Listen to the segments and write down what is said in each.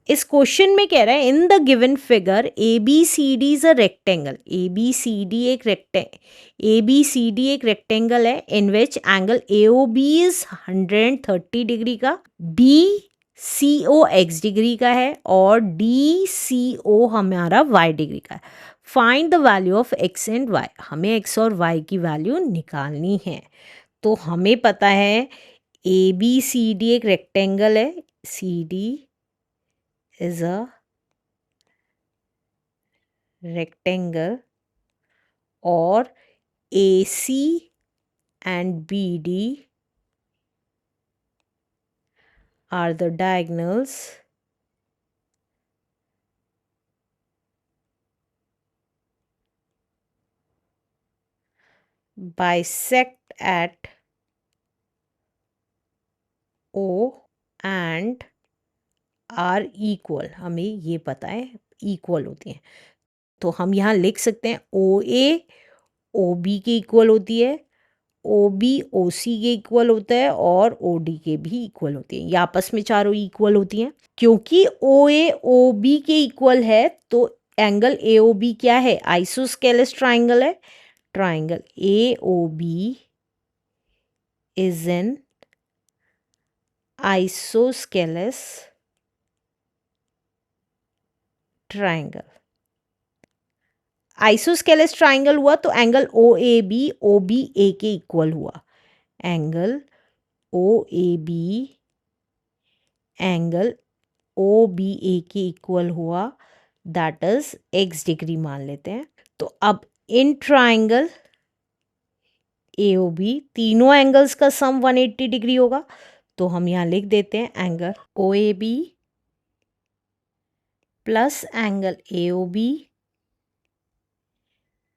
इस क्वेश्चन में कह रहा है in the given figure A B C D is a rectangle. A B C D एक रेक्टेंगल है in which angle A O B is 130 degree का, B C O X degree का है और डी सी ओ हमारा Y degree का है। Find the value of X and Y. हमें एक्स और वाई की वैल्यू निकालनी है। तो हमें पता है ए बी सी डी एक रेक्टेंगल है, C D is a rectangle और AC and BD are the diagonals bisect at O and are equal। हमें ये पता है equal होती हैं, तो हम यहाँ लिख सकते हैं OA OB के इक्वल होती है, OB OC के इक्वल होता है और OD के भी इक्वल होती है। ये आपस में चारों इक्वल होती हैं। क्योंकि OA OB के इक्वल है तो एंगल AOB क्या है, आइसोस्केलेस ट्राइंगल है। Triangle AOB is an isosceles triangle. Isosceles triangle हुआ तो एंगल OAB OBA के इक्वल हुआ। एंगल OAB एंगल OBA के इक्वल हुआ, दैट इज x डिग्री मान लेते हैं। तो अब इन ट्राइंगल AOB तीनों एंगल्स का सम 180 डिग्री होगा, तो हम यहाँ लिख देते हैं angle OAB plus angle AOB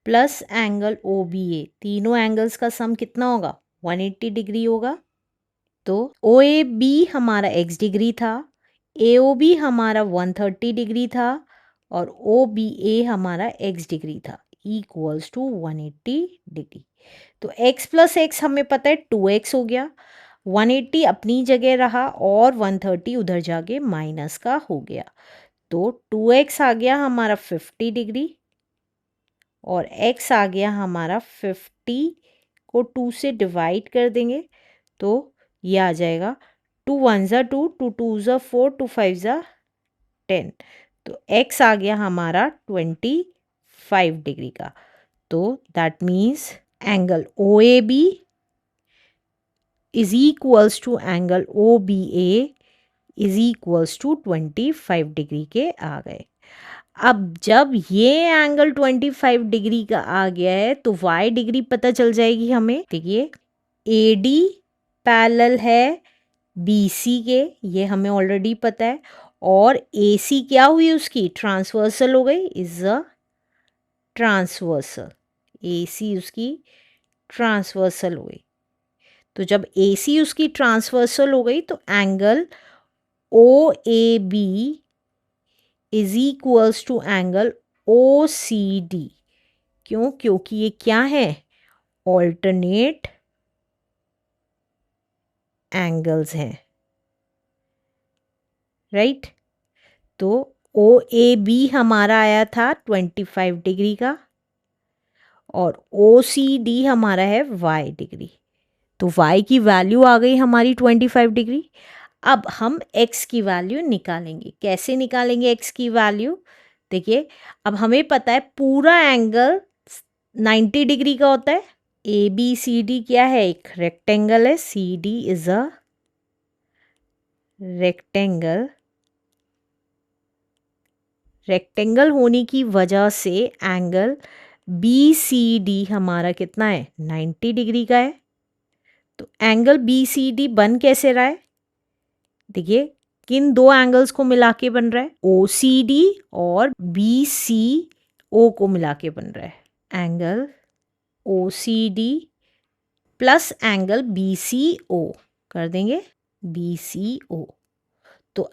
plus angle OBA, तीनों एंगल्स का सम कितना होगा, 180 डिग्री होगा। तो OAB हमारा x डिग्री था, AOB हमारा 130 डिग्री था और OBA हमारा x डिग्री था, इक्वल्स टू 180 डिग्री। तो x प्लस एक्स हमें पता है 2x हो गया, 180 अपनी जगह रहा और 130 उधर जाके माइनस का हो गया। तो 2x आ गया हमारा 50 डिग्री और x आ गया हमारा 50 को 2 से डिवाइड कर देंगे तो ये आ जाएगा 2 1 ज़ा 2, 2 2 ज़ा 4, 2 5 ज़ा 10। तो x आ गया हमारा 25 डिग्री का। तो that means angle OAB is equals to angle OBA is equals to 25 degree के आ गए। अब जब ये एंगल 25 डिग्री का आ गया है तो y डिग्री पता चल जाएगी हमें। देखिए AD पैरेलल है BC के, ये हमें ऑलरेडी पता है, और AC क्या हुई उसकी, ट्रांसवर्सल हो गई, इज अ ट्रांसवर्सल। AC उसकी ट्रांसवर्सल हो गई। तो जब AC उसकी ट्रांसवर्सल हो गई तो angle OAB is equals to angle OCD। क्यों, क्योंकि ये क्या है, ऑल्टरनेट एंगल्स हैं, राइट। तो OAB हमारा आया था 25 डिग्री का और OCD हमारा है y डिग्री। तो y की वैल्यू आ गई हमारी 25 डिग्री। अब हम x की वैल्यू निकालेंगे। कैसे निकालेंगे x की वैल्यू, देखिए अब हमें पता है पूरा एंगल 90 डिग्री का होता है। ABCD क्या है, एक रेक्टेंगल है, CD is a rectangle. Rectangle होने की वजह से एंगल BCD हमारा कितना है, 90 डिग्री का है। तो एंगल BCD बन कैसे रहा है, देखिए किन दो एंगल्स को मिला के बन रहा है, OCD और BCO को मिला के बन रहा है। Angle OCD plus angle BCO कर देंगे, BCO। तो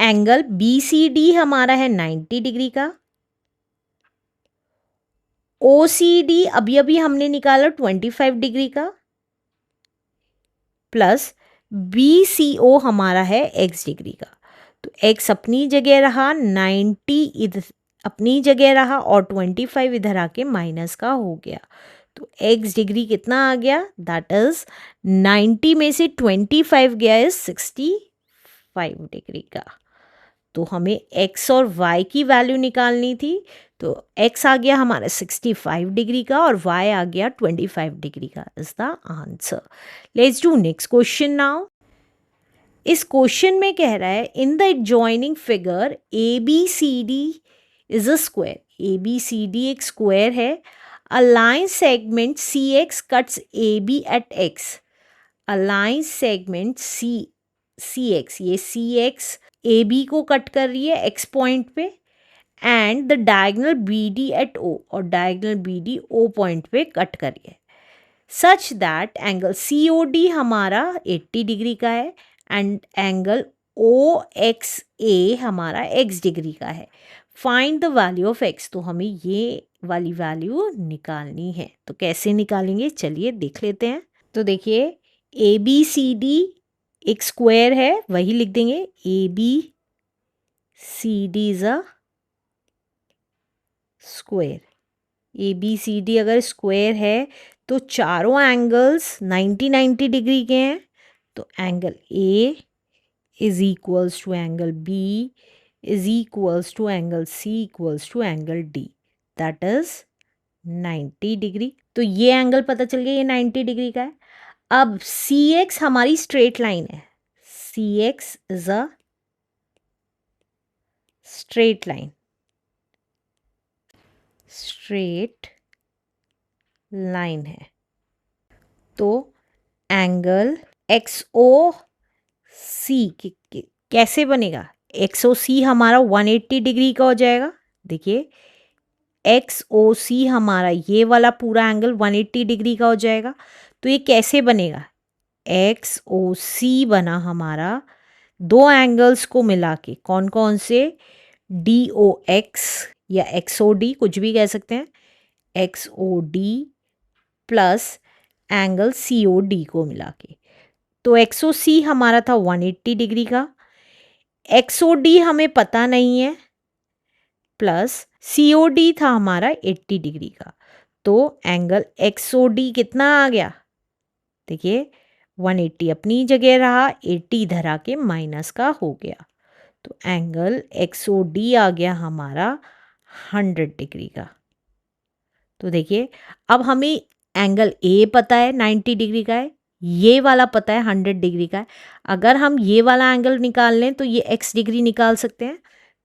एंगल BCD हमारा है 90 डिग्री का, OCD अभी अभी हमने निकाला 25 डिग्री का, प्लस BCO हमारा है x डिग्री का। तो x अपनी जगह रहा, 90 इधर अपनी जगह रहा और 25 इधर आके माइनस का हो गया। तो x डिग्री कितना आ गया, दैट इज 90 में से 25 गया इज 65 डिग्री का। तो हमें x और y की वैल्यू निकालनी थी, तो x आ गया हमारा 65 डिग्री का और y आ गया 25 डिग्री का, is the answer. Let's do next question now. इस क्वेश्चन में कह रहा है in the adjoining figure ABCD is a square. ABCD एक स्क्वायर है। A line segment CX cuts AB at X। A line segment CX, ये CX AB को cut कर रही है X पॉइंट पे, and the diagonal BD at O, और diagonal BD O point पे कट कर रही है, सच दैट एंगल COD हमारा 80 डिग्री का है एंड एंगल OXA हमारा x डिग्री का है। Find the value of x। तो हमें ये वाली वैल्यू निकालनी है। तो कैसे निकालेंगे, चलिए देख लेते हैं। तो देखिए ABCD एक स्क्वायर है, वही लिख देंगे, ABCD is a square. ABCD अगर स्क्वायर है तो चारों एंगल्स 90-90 डिग्री के हैं। तो angle A is equals to angle B is equals to angle C equals to angle D, that is 90 degree. तो ये एंगल पता चल गया, ये 90 डिग्री का है। अब CX हमारी स्ट्रेट लाइन है। CX is a straight line, straight line है। तो एंगल XOC कैसे बनेगा, XOC हमारा 180 डिग्री का हो जाएगा। देखिए XOC हमारा ये वाला पूरा एंगल 180 डिग्री का हो जाएगा। तो ये कैसे बनेगा, XOC बना हमारा दो एंगल्स को मिला के, कौन कौन से, DOX या XOD कुछ भी कह सकते हैं, XOD प्लस एंगल COD को मिला के। तो XOC हमारा था 180 डिग्री का, XOD हमें पता नहीं है, प्लस COD था हमारा 80 डिग्री का। तो एंगल XOD कितना आ गया, देखिए 180 अपनी जगह रहा, 80 इधर आके माइनस का हो गया। तो एंगल XOD आ गया हमारा 100 डिग्री का। तो देखिए अब हमें एंगल A पता है 90 डिग्री का है, ये वाला पता है 100 डिग्री का है। अगर हम ये वाला एंगल निकाल लें तो ये x डिग्री निकाल सकते हैं,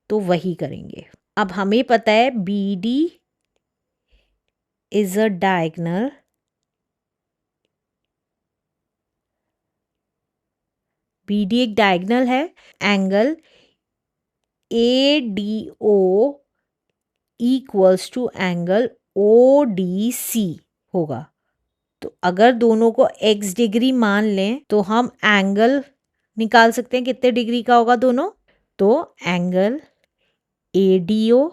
तो वही करेंगे। अब हमें पता है BD is a diagonal BD एक डायगोनल है। Angle ADO equals to angle ODC होगा। तो अगर दोनों को x डिग्री मान लें तो हम एंगल निकाल सकते हैं कितने डिग्री का होगा दोनों। तो angle ADO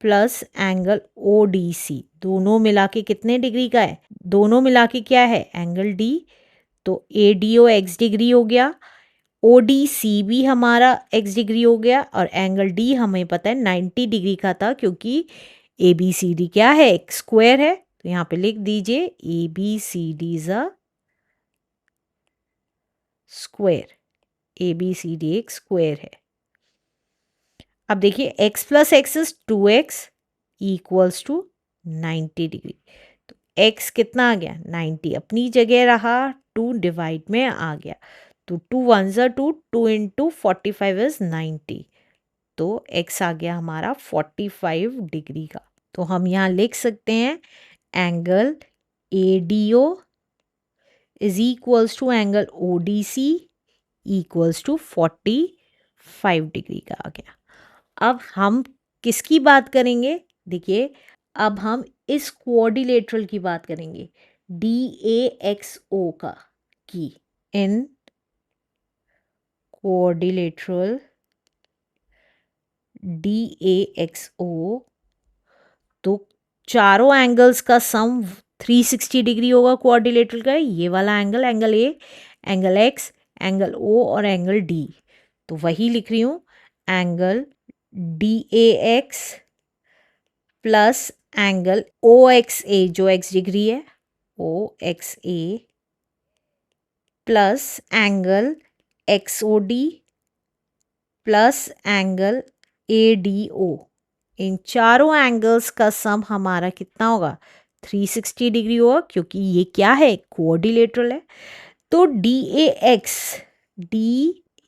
plus angle ODC दोनों मिला के कितने डिग्री का है, दोनों मिला के क्या है, एंगल D। तो ADO x डिग्री हो गया, ODC भी हमारा x डिग्री हो गया, और एंगल D हमें पता है 90 डिग्री का था, क्योंकि ABCD क्या है, एक स्क्वायर है। तो यहाँ पे लिख दीजिए ABCD is a square. ABCD एक स्क्वायर है। अब देखिए x plus X is 2x equals to 90 degree. तो x कितना आ गया, 90 अपनी जगह रहा, 2 डिवाइड में आ गया। तो 2 1 ज़ा 2, 2 इंटू 45 इज 90। तो x आ गया हमारा 45 डिग्री का। तो हम यहाँ लिख सकते हैं angle ADO is equals to angle ODC equals to 45 degree का आ गया। अब हम किसकी बात करेंगे, देखिए अब हम इस क्वाड्रिलेटरल की बात करेंगे, DAXO का, की इन क्वाड्रिलेटरल DAXO, तो चारों एंगल्स का सम 360 डिग्री होगा क्वाड्रिलेटरल का। ये वाला angle, angle A, angle X, angle O और एंगल D। तो वही लिख रही हूँ, angle D A X plus angle O X A जो एक्स डिग्री है, O X A plus angle X O D plus angle A D O. इन चारों एंगल्स का सम हमारा कितना होगा? 360 डिग्री होगा, क्योंकि ये क्या है? कोऑर्डिनेटरल है। तो डी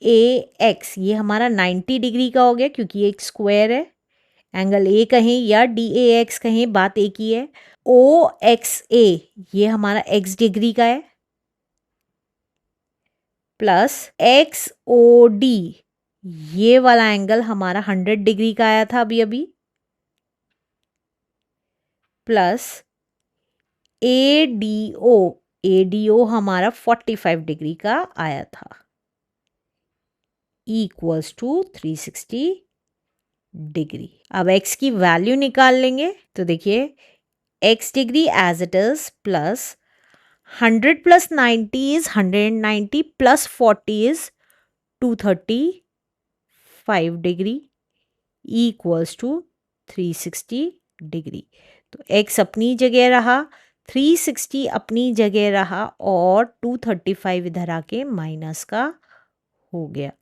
ए एक्स ये हमारा 90 डिग्री का हो गया, क्योंकि ये एक स्क्वायर है। एंगल ए कहें या डी ए एक्स कहें, बात एक ही है। ओ एक्स ए ये हमारा एक्स डिग्री का है, प्लस एक्स ओ डी ये वाला एंगल हमारा 100 डिग्री का आया था अभी अभी, प्लस ए डी ओ हमारा 45 डिग्री का आया था, इक्वल्स टू 360 डिग्री। अब x की वैल्यू निकाल लेंगे, तो देखिए x degree as it is plus 100 plus 90 is 190 plus 40 is 235 degree equals to 360 degree. तो x अपनी जगह रहा, 360 अपनी जगह रहा और 235 इधर आके माइनस का हो गया।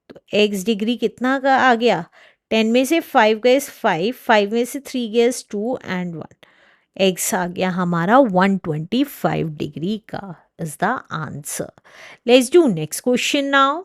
तो x डिग्री कितना का आ गया? 10 में से 5 गए 5, 5 में से 3 गए 2 एंड 1। x आ गया हमारा 125 डिग्री का, is the answer. Let's do next question now.